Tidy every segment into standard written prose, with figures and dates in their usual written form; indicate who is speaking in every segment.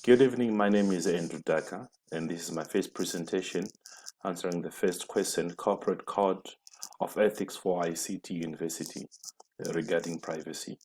Speaker 1: Good evening, my name is Andrew Daka, and this is my first presentation answering the first question, Corporate Code of Ethics for ICT University regarding privacy.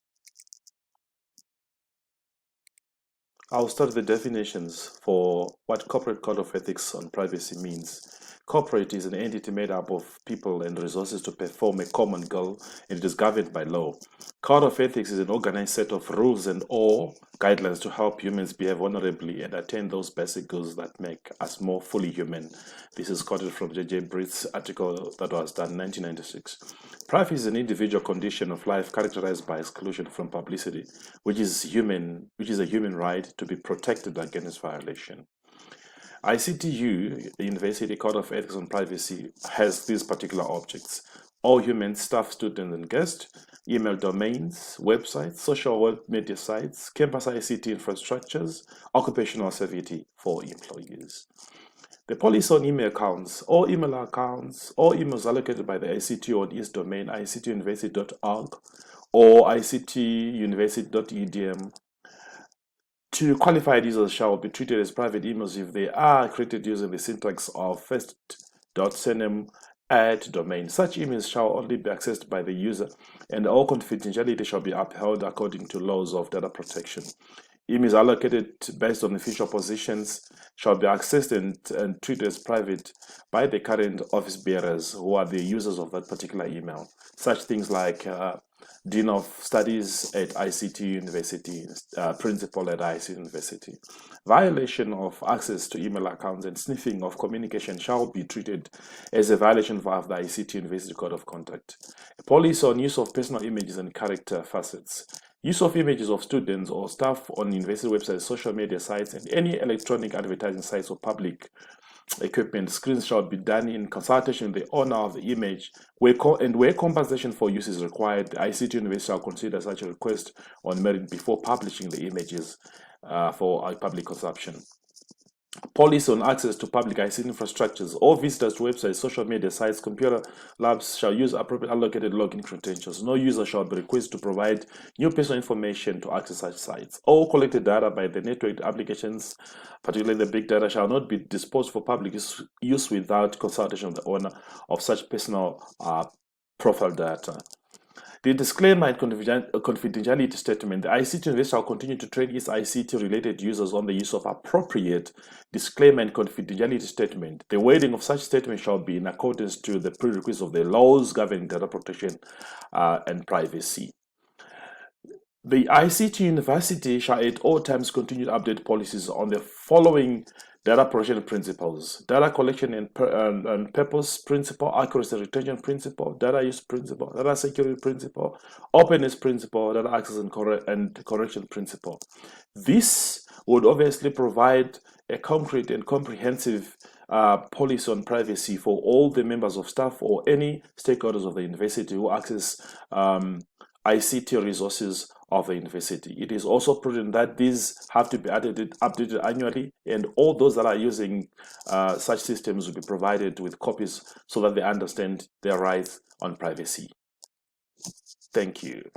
Speaker 1: I'll start with the definitions for what Corporate Code of Ethics on Privacy means. Corporate is an entity made up of people and resources to perform a common goal, and it is governed by law. Code of Ethics is an organized set of rules and or guidelines to help humans behave honorably and attain those basic goals that make us more fully human. This is quoted from J.J. Britt's article that was done in 1996. Privacy is an individual condition of life characterized by exclusion from publicity, which is a human right to be protected against violation. ICTU, the University Code of Ethics on Privacy, has these particular objects: all human staff, students, and guests, email domains, websites, social web media sites, campus ICT infrastructures, occupational safety for employees. The policy on email accounts, all emails allocated by the ICT on its domain, ictuniversity.org or ictuniversity.edm. To qualified users shall be treated as private emails if they are created using the syntax of first.sendem @domain. Such emails shall only be accessed by the user, and all confidentiality shall be upheld according to laws of data protection. Emails allocated based on official positions shall be accessed and treated as private by the current office bearers who are the users of that particular email. Such things like Dean of Studies at ICT University, Principal at ICT University. Violation of access to email accounts and sniffing of communication shall be treated as a violation of the ICT University Code of Conduct. A policy on use of personal images and character facets. Use of images of students or staff on university websites, social media sites, and any electronic advertising sites or public equipment screens shall be done in consultation with the owner of the image, where compensation for use is required. The ICT University shall consider such a request on merit before publishing the images for public consumption. Policy on access to public ICT infrastructures. All visitors to websites, social media sites, computer labs shall use appropriate allocated login credentials. No user shall be requested to provide new personal information to access such sites. All collected data by the network applications, particularly the big data, shall not be disposed for public use without consultation of the owner of such personal profile data. The disclaimer and confidentiality statement. The ICT University shall continue to train its ICT-related users on the use of appropriate disclaimer and confidentiality statement. The wording of such statement shall be in accordance to the prerequisites of the laws governing data protection and privacy. The ICT University shall at all times continue to update policies on the following data protection principles: data collection and purpose principle, accuracy retention principle, data use principle, data security principle, openness principle, data access and correction principle. This would obviously provide a concrete and comprehensive policy on privacy for all the members of staff or any stakeholders of the university who access ICT resources of the university. It is also prudent that these have to be updated annually, and all those that are using such systems will be provided with copies so that they understand their rights on privacy. Thank you.